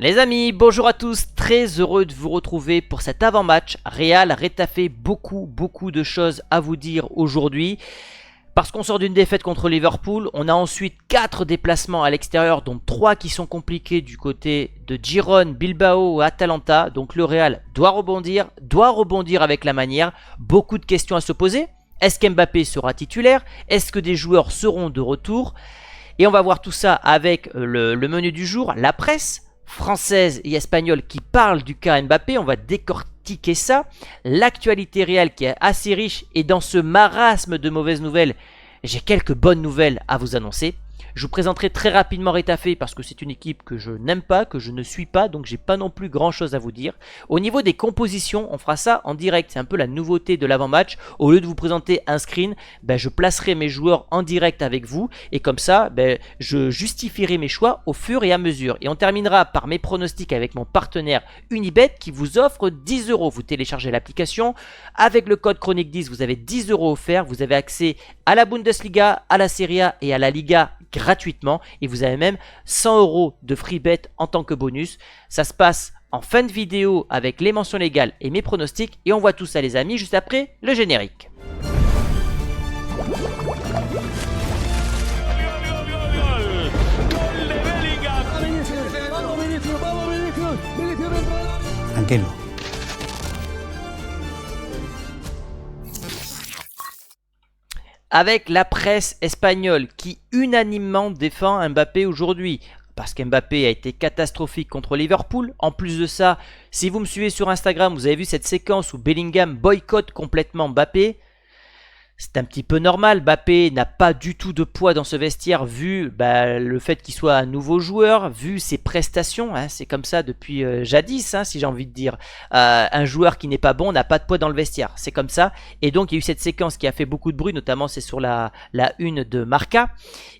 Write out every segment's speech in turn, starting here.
Les amis, bonjour à tous, très heureux de vous retrouver pour cet avant-match Real Retafe. Beaucoup de choses à vous dire aujourd'hui. Parce qu'on sort d'une défaite contre Liverpool, on a ensuite 4 déplacements à l'extérieur, dont 3 qui sont compliqués du côté de Girone, Bilbao et Atalanta. Donc le Real doit rebondir avec la manière. Beaucoup de questions à se poser. Est-ce qu'Mbappé sera titulaire? Est-ce que des joueurs seront de retour? Et on va voir tout ça avec le menu du jour, la presse française et espagnole qui parle du cas Mbappé, on va décortiquer ça, l'actualité réelle qui est assez riche et dans ce marasme de mauvaises nouvelles, j'ai quelques bonnes nouvelles à vous annoncer. Je vous présenterai très rapidement Retafe parce que c'est une équipe que je n'aime pas, que je ne suis pas, donc j'ai pas non plus grand chose à vous dire. Au niveau des compositions, on fera ça en direct, c'est un peu la nouveauté de l'avant-match. Au lieu de vous présenter un screen, je placerai mes joueurs en direct avec vous et comme ça, je justifierai mes choix au fur et à mesure. Et on terminera par mes pronostics avec mon partenaire Unibet qui vous offre 10 €. Vous téléchargez l'application, avec le code Chronique 10, vous avez 10 € offerts, vous avez accès à la Bundesliga, à la Serie A et à la Liga gratuitement et vous avez même 100 € de free bet en tant que bonus. Ça se passe en fin de vidéo avec les mentions légales et mes pronostics et on voit tout ça les amis juste après le générique. Tranquilo. Avec la presse espagnole qui unanimement défend Mbappé aujourd'hui. Parce qu'Mbappé a été catastrophique contre Liverpool. En plus de ça, si vous me suivez sur Instagram, vous avez vu cette séquence où Bellingham boycotte complètement Mbappé. C'est un petit peu normal, Mbappé n'a pas du tout de poids dans ce vestiaire vu le fait qu'il soit un nouveau joueur, vu ses prestations, c'est comme ça depuis jadis si j'ai envie de dire. Un joueur qui n'est pas bon n'a pas de poids dans le vestiaire, c'est comme ça. Et donc il y a eu cette séquence qui a fait beaucoup de bruit, notamment c'est sur la une de Marca.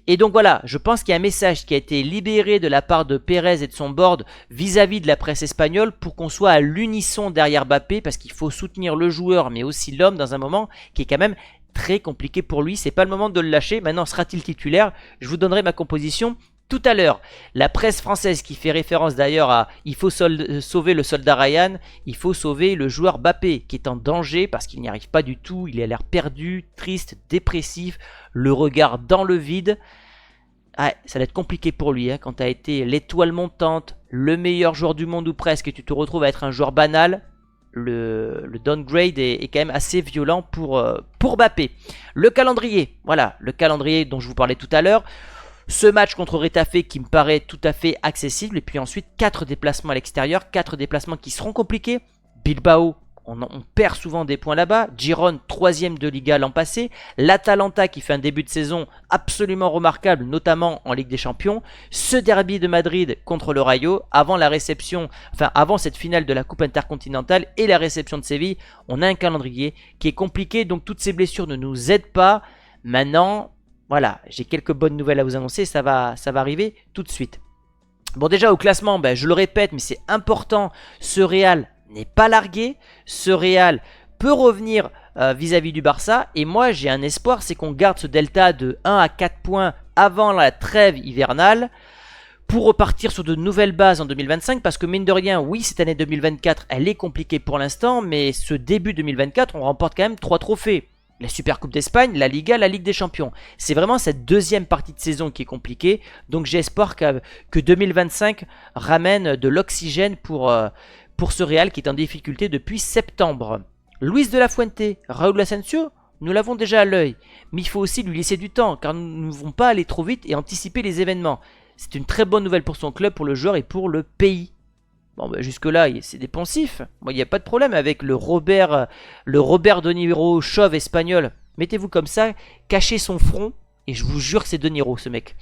Et donc voilà, je pense qu'il y a un message qui a été libéré de la part de Pérez et de son board vis-à-vis de la presse espagnole pour qu'on soit à l'unisson derrière Mbappé parce qu'il faut soutenir le joueur mais aussi l'homme dans un moment qui est quand même très compliqué pour lui, c'est pas le moment de le lâcher. Maintenant sera-t-il titulaire? Je vous donnerai ma composition tout à l'heure. La presse française qui fait référence d'ailleurs à il faut sauver le soldat Ryan, il faut sauver le joueur Mbappé qui est en danger parce qu'il n'y arrive pas du tout, il a l'air perdu, triste, dépressif, le regard dans le vide. Ça va être compliqué pour lui quand tu as été l'étoile montante, le meilleur joueur du monde ou presque et tu te retrouves à être un joueur banal. Le downgrade est quand même assez violent pour Mbappé. Le calendrier, voilà, le calendrier dont je vous parlais tout à l'heure. Ce match contre Retafe qui me paraît tout à fait accessible. Et puis ensuite 4 déplacements à l'extérieur, 4 déplacements qui seront compliqués. Bilbao, on perd souvent des points là-bas. Girone, 3e de Liga l'an passé. L'Atalanta qui fait un début de saison absolument remarquable, notamment en Ligue des Champions. Ce derby de Madrid contre le Rayo, avant cette finale de la Coupe Intercontinentale et la réception de Séville, on a un calendrier qui est compliqué, donc toutes ces blessures ne nous aident pas. Maintenant, voilà, j'ai quelques bonnes nouvelles à vous annoncer, ça va arriver tout de suite. Bon, déjà au classement, je le répète, mais c'est important, ce Real n'est pas largué, ce Real peut revenir vis-à-vis du Barça et moi j'ai un espoir, c'est qu'on garde ce delta de 1 à 4 points avant la trêve hivernale pour repartir sur de nouvelles bases en 2025 parce que mine de rien, oui cette année 2024 elle est compliquée pour l'instant mais ce début 2024 on remporte quand même 3 trophées. La Supercoupe d'Espagne, la Liga, la Ligue des Champions. C'est vraiment cette deuxième partie de saison qui est compliquée. Donc j'espère que 2025 ramène de l'oxygène pour ce Real qui est en difficulté depuis septembre. Luis de la Fuente, Raúl Asensio, nous l'avons déjà à l'œil. Mais il faut aussi lui laisser du temps car nous ne devons pas aller trop vite et anticiper les événements. C'est une très bonne nouvelle pour son club, pour le joueur et pour le pays. Bon, jusque là c'est dépensif. Moi il n'y a pas de problème avec le Robert De Niro chauve espagnol. Mettez-vous comme ça, cachez son front et je vous jure que c'est De Niro ce mec.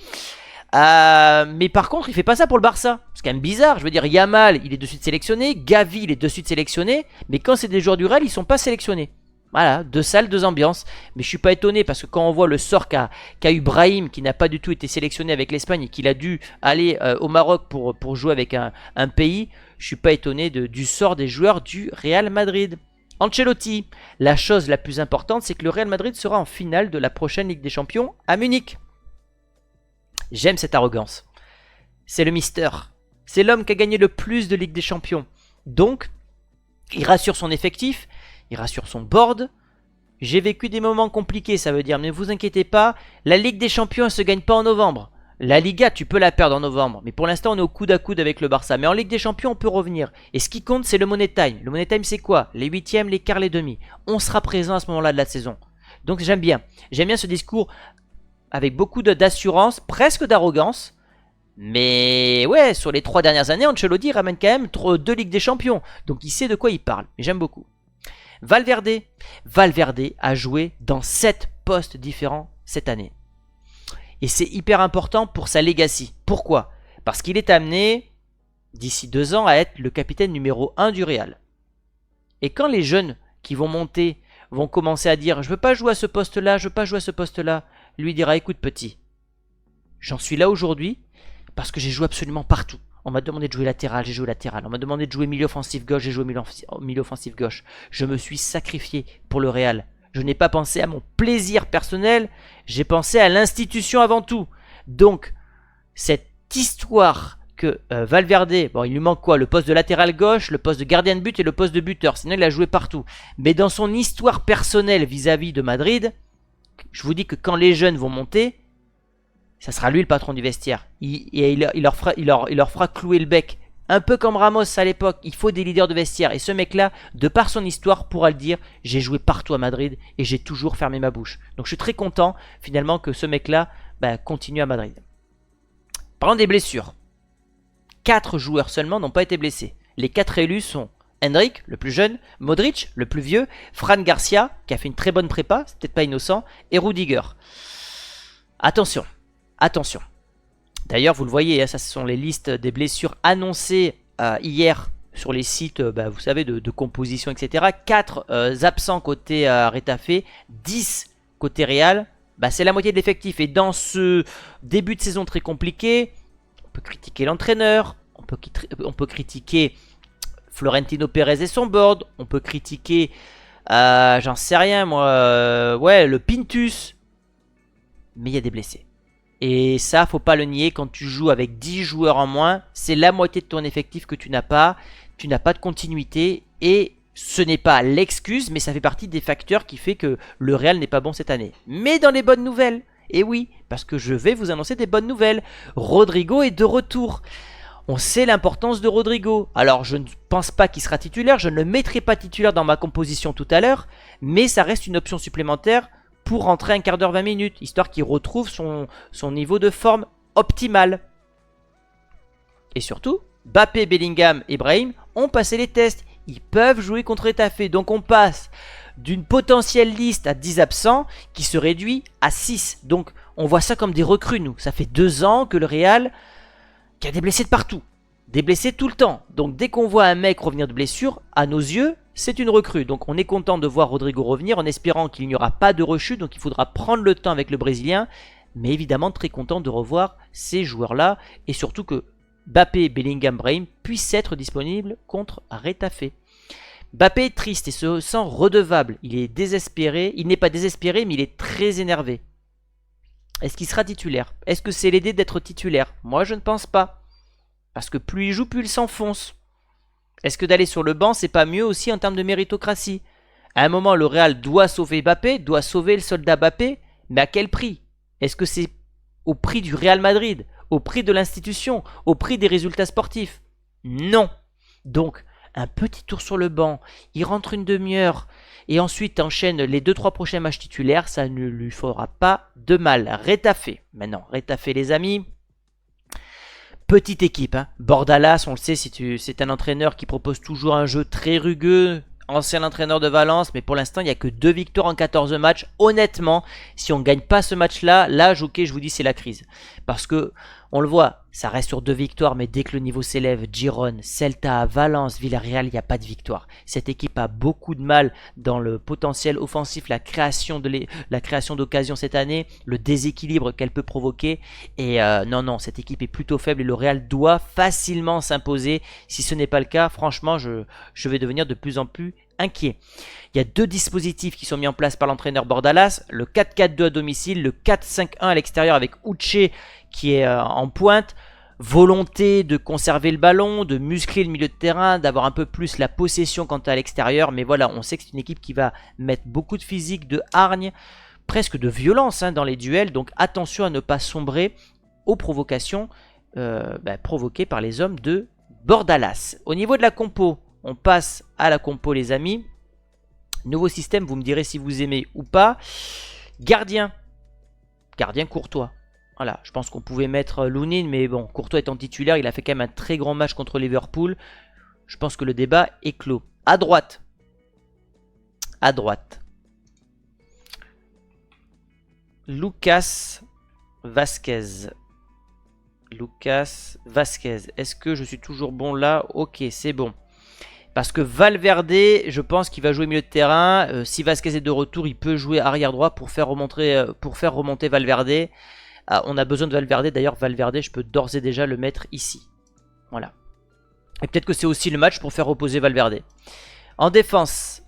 Mais par contre il fait pas ça pour le Barça. C'est quand même bizarre, je veux dire Yamal il est de suite sélectionné, Gavi il est de suite sélectionné, mais quand c'est des joueurs du Real ils sont pas sélectionnés. Voilà, 2 salles, 2 ambiances. Mais je suis pas étonné parce que quand on voit le sort qu'a eu Brahim, qui n'a pas du tout été sélectionné avec l'Espagne et qu'il a dû aller au Maroc pour jouer avec un pays, je suis pas étonné du sort des joueurs du Real Madrid. Ancelotti, la chose la plus importante, c'est que le Real Madrid sera en finale de la prochaine Ligue des Champions à Munich. J'aime cette arrogance. C'est le Mister. C'est l'homme qui a gagné le plus de Ligue des Champions. Donc, il rassure son effectif, il rassure son board. J'ai vécu des moments compliqués, ça veut dire, mais ne vous inquiétez pas, la Ligue des Champions ne se gagne pas en novembre. La Liga, tu peux la perdre en novembre, mais pour l'instant on est au coude à coude avec le Barça. Mais en Ligue des Champions, on peut revenir. Et ce qui compte, c'est le Money Time. Le Money Time, c'est quoi? Les huitièmes, les quarts, les demi. On sera présent à ce moment-là de la saison. Donc j'aime bien. J'aime bien ce discours avec beaucoup d'assurance, presque d'arrogance. Mais ouais, sur les 3 dernières années, Ancelotti ramène quand même 2 Ligues des Champions. Donc il sait de quoi il parle. J'aime beaucoup. Valverde a joué dans 7 postes différents cette année. Et c'est hyper important pour sa legacy. Pourquoi? Parce qu'il est amené, d'ici 2 ans, à être le capitaine numéro 1 du Real. Et quand les jeunes qui vont monter vont commencer à dire « Je veux pas jouer à ce poste-là, je veux pas jouer à ce poste-là », lui dira « Écoute petit, j'en suis là aujourd'hui parce que j'ai joué absolument partout. On m'a demandé de jouer latéral, j'ai joué latéral. On m'a demandé de jouer milieu offensif gauche, j'ai joué milieu offensif gauche. Je me suis sacrifié pour le Real. Je n'ai pas pensé à mon plaisir personnel, j'ai pensé à l'institution avant tout. » Donc, cette histoire que Valverde, bon, il lui manque quoi? Le poste de latéral gauche, le poste de gardien de but et le poste de buteur. Sinon, il a joué partout. Mais dans son histoire personnelle vis-à-vis de Madrid, je vous dis que quand les jeunes vont monter, ça sera lui le patron du vestiaire. Il leur fera clouer le bec. Un peu comme Ramos à l'époque. Il faut des leaders de vestiaire. Et ce mec-là, de par son histoire, pourra le dire. J'ai joué partout à Madrid et j'ai toujours fermé ma bouche. Donc je suis très content finalement que ce mec-là continue à Madrid. Parlons des blessures. 4 joueurs seulement n'ont pas été blessés. Les 4 élus sont Endrick, le plus jeune, Modric, le plus vieux, Fran Garcia, qui a fait une très bonne prépa, c'est peut-être pas innocent, et Rudiger. Attention, attention. D'ailleurs, vous le voyez, hein, ça ce sont les listes des blessures annoncées hier sur les sites, vous savez, de composition, etc. 4 absents côté Retafe, 10 côté Real. C'est la moitié de l'effectif. Et dans ce début de saison très compliqué, on peut critiquer l'entraîneur, on peut critiquer Florentino Pérez et son board, on peut critiquer, j'en sais rien moi, le Pintus, mais il y a des blessés. Et ça, faut pas le nier, quand tu joues avec 10 joueurs en moins, c'est la moitié de ton effectif que tu n'as pas de continuité, et ce n'est pas l'excuse, mais ça fait partie des facteurs qui fait que le Real n'est pas bon cette année. Mais dans les bonnes nouvelles, et oui, parce que je vais vous annoncer des bonnes nouvelles, Rodrigo est de retour. On sait l'importance de Rodrigo. Alors, je ne pense pas qu'il sera titulaire. Je ne le mettrai pas titulaire dans ma composition tout à l'heure. Mais ça reste une option supplémentaire pour rentrer un quart d'heure, 20 minutes. Histoire qu'il retrouve son niveau de forme optimal. Et surtout, Mbappé, Bellingham et Brahim ont passé les tests. Ils peuvent jouer contre Retafe. Donc, on passe d'une potentielle liste à 10 absents qui se réduit à 6. Donc, on voit ça comme des recrues, nous. Ça fait 2 ans que le Real... qui a des blessés de partout, des blessés tout le temps. Donc dès qu'on voit un mec revenir de blessure, à nos yeux, c'est une recrue. Donc on est content de voir Rodrigo revenir en espérant qu'il n'y aura pas de rechute. Donc il faudra prendre le temps avec le Brésilien. Mais évidemment très content de revoir ces joueurs-là. Et surtout que Mbappé, Bellingham, Brahim puissent être disponibles contre Retafe. Mbappé est triste et se sent redevable. Il est désespéré. Il n'est pas désespéré, mais il est très énervé. Est-ce qu'il sera titulaire? Est-ce que c'est l'aider d'être titulaire? Moi, je ne pense pas. Parce que plus il joue, plus il s'enfonce. Est-ce que d'aller sur le banc, c'est pas mieux aussi en termes de méritocratie? À un moment, le Real doit sauver Mbappé, doit sauver le soldat Mbappé, mais à quel prix? Est-ce que c'est au prix du Real Madrid? Au prix de l'institution? Au prix des résultats sportifs? Non. Donc, un petit tour sur le banc, il rentre une demi-heure, et ensuite enchaîne les 2-3 prochains matchs titulaires, ça ne lui fera pas de mal. Retafe, maintenant, Retafe les amis, petite équipe, hein. Bordalas, on le sait, c'est un entraîneur qui propose toujours un jeu très rugueux, ancien entraîneur de Valence, mais pour l'instant il n'y a que 2 victoires en 14 matchs. Honnêtement, si on ne gagne pas ce match-là, là, je vous dis, c'est la crise. Parce que, on le voit, ça reste sur 2 victoires, mais dès que le niveau s'élève, Girone, Celta, Valence, Villarreal, il n'y a pas de victoire. Cette équipe a beaucoup de mal dans le potentiel offensif, la création d'occasions cette année, le déséquilibre qu'elle peut provoquer. Et non, cette équipe est plutôt faible et le Real doit facilement s'imposer. Si ce n'est pas le cas, franchement, je vais devenir de plus en plus inquiet. Il y a 2 dispositifs qui sont mis en place par l'entraîneur Bordalas, le 4-4-2 à domicile, le 4-5-1 à l'extérieur avec Uche qui est en pointe. volonté de conserver le ballon, de muscler le milieu de terrain, d'avoir un peu plus la possession quand à l'extérieur. Mais voilà, on sait que c'est une équipe qui va mettre beaucoup de physique, de hargne, presque de violence dans les duels. Donc attention à ne pas sombrer aux provocations provoquées par les hommes de Bordalas. Au niveau de la compo, on passe à la compo les amis. Nouveau système, vous me direz si vous aimez ou pas. Gardien. Gardien Courtois. Voilà, je pense qu'on pouvait mettre Lunin, mais bon, Courtois étant titulaire, il a fait quand même un très grand match contre Liverpool. Je pense que le débat est clos. À droite. À droite. Lucas Vazquez. Lucas Vazquez. Est-ce que je suis toujours bon là? Ok, c'est bon. Parce que Valverde, je pense qu'il va jouer milieu de terrain. Si Vazquez est de retour, il peut jouer arrière droit pour faire remonter Valverde. On a besoin de Valverde. D'ailleurs, Valverde, je peux d'ores et déjà le mettre ici. Voilà. Et peut-être que c'est aussi le match pour faire reposer Valverde. En défense,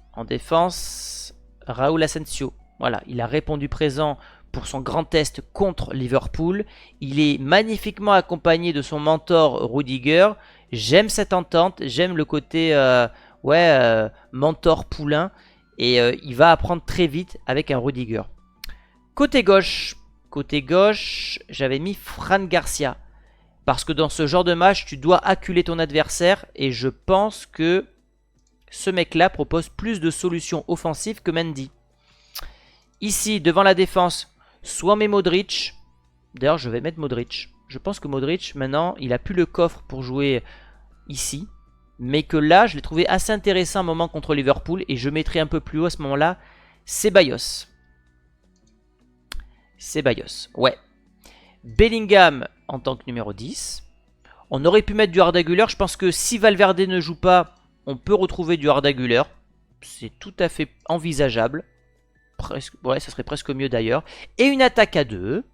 Raúl Asensio. Voilà, il a répondu présent pour son grand test contre Liverpool. Il est magnifiquement accompagné de son mentor Rudiger. J'aime cette entente, j'aime le côté mentor poulain. Et il va apprendre très vite avec un Rudiger. Côté gauche, j'avais mis Fran Garcia. Parce que dans ce genre de match, tu dois acculer ton adversaire. Et je pense que ce mec-là propose plus de solutions offensives que Mendy. Ici, devant la défense, soit met Modric. D'ailleurs, je vais mettre Modric. Je pense que Modric, maintenant, il a plus le coffre pour jouer ici. Mais que là, je l'ai trouvé assez intéressant un moment contre Liverpool. Et je mettrai un peu plus haut à ce moment-là, Ceballos. Ouais. Bellingham en tant que numéro 10. On aurait pu mettre du Arda Güler. Je pense que si Valverde ne joue pas, on peut retrouver du Arda Güler. C'est tout à fait envisageable. Ouais, ça serait presque mieux d'ailleurs. Et une attaque à 2.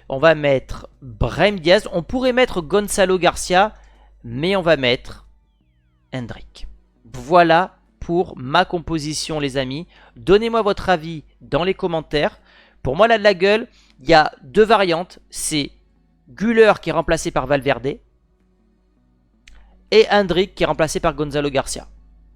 On va mettre Brahim Diaz. On pourrait mettre Gonzalo Garcia. Mais on va mettre Hendrick. Voilà pour ma composition les amis. Donnez-moi votre avis dans les commentaires. Pour moi là de la gueule, il y a deux variantes. C'est Güler qui est remplacé par Valverde. Et Hendrick qui est remplacé par Gonzalo Garcia.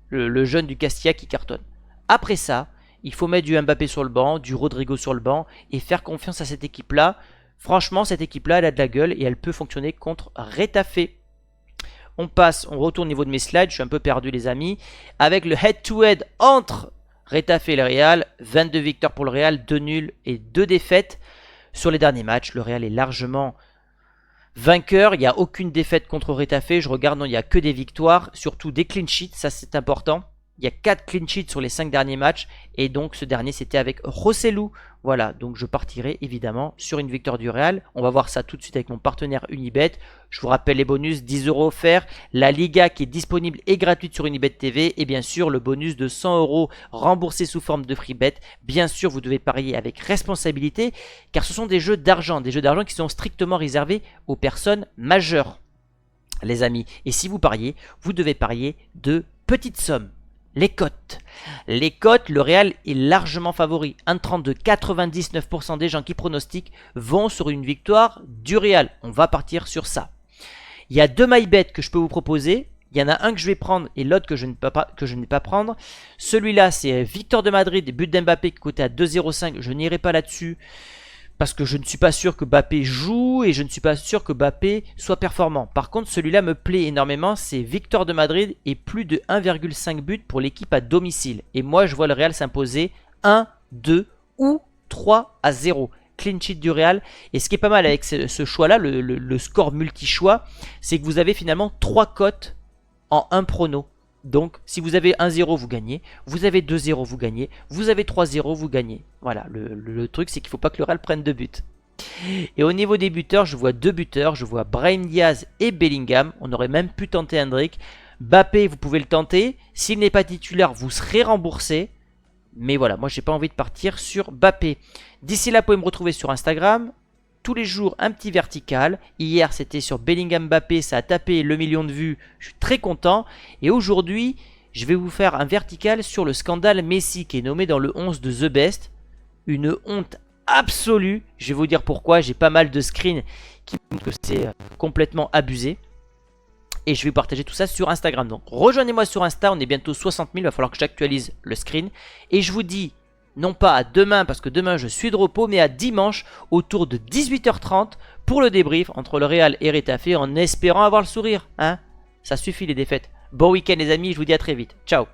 Le jeune du Castilla qui cartonne. Après ça, il faut mettre du Mbappé sur le banc, du Rodrigo sur le banc et faire confiance à cette équipe-là. Franchement, cette équipe-là, elle a de la gueule et elle peut fonctionner contre Retafe. On retourne au niveau de mes slides, je suis un peu perdu les amis. Avec le head-to-head entre Retafe et le Real, 22 victoires pour le Real, 2 nuls et 2 défaites. Sur les derniers matchs, le Real est largement vainqueur. Il n'y a aucune défaite contre Retafe. Je regarde, non, il n'y a que des victoires, surtout des clean sheets, ça c'est important. Il y a 4 clean sheets sur les 5 derniers matchs. Et donc ce dernier c'était avec Rossellou. Voilà, donc je partirai évidemment sur une victoire du Real. On va voir ça tout de suite avec mon partenaire Unibet. Je vous rappelle les bonus, 10 € offerts. La Liga qui est disponible et gratuite sur Unibet TV. Et bien sûr le bonus de 100 € remboursé sous forme de free bet. Bien sûr vous devez parier avec responsabilité. Car ce sont des jeux d'argent. Des jeux d'argent qui sont strictement réservés aux personnes majeures. Les amis. Et si vous pariez, vous devez parier de petites sommes. Les cotes, le Real est largement favori. 1,32, 99% des gens qui pronostiquent vont sur une victoire du Real. On va partir sur ça. Il y a 2 MyBet que je peux vous proposer. Il y en a un que je vais prendre et l'autre que je ne vais pas prendre. Celui-là, c'est Victor de Madrid, but d'Mbappé qui coûtait à 2,05. Je n'irai pas là-dessus. Parce que je ne suis pas sûr que Mbappé joue et je ne suis pas sûr que Mbappé soit performant. Par contre, celui-là me plaît énormément. C'est Victor de Madrid et plus de 1,5 buts pour l'équipe à domicile. Et moi, je vois le Real s'imposer 1, 2 ou 3-0. Clean sheet du Real. Et ce qui est pas mal avec ce choix-là, le score multi-choix, c'est que vous avez finalement 3 cotes en un prono. Donc, si vous avez 1-0, vous gagnez. Vous avez 2-0, vous gagnez. Vous avez 3-0, vous gagnez. Voilà, le truc, c'est qu'il ne faut pas que le Real prenne 2 buts. Et au niveau des buteurs, je vois 2 buteurs. Je vois Brahim Diaz et Bellingham. On aurait même pu tenter Hendrick. Mbappé, vous pouvez le tenter. S'il n'est pas titulaire, vous serez remboursé. Mais voilà, moi, j'ai pas envie de partir sur Mbappé. D'ici là, vous pouvez me retrouver sur Instagram. Tous les jours un petit vertical. Hier c'était sur Bellingham Mbappé, ça a tapé le million de vues, je suis très content. Et aujourd'hui je vais vous faire un vertical sur le scandale Messi qui est nommé dans le 11 de The Best. Une honte absolue, je vais vous dire pourquoi, j'ai pas mal de screens qui que c'est complètement abusé. Et je vais partager tout ça sur Instagram. Donc rejoignez-moi sur Insta, on est bientôt 60 000, il va falloir que j'actualise le screen. Et je vous dis, non pas à demain, parce que demain je suis de repos, mais à dimanche, autour de 18h30, pour le débrief entre le Real et Retafe, en espérant avoir le sourire. Hein, ça suffit les défaites. Bon week-end les amis, je vous dis à très vite. Ciao.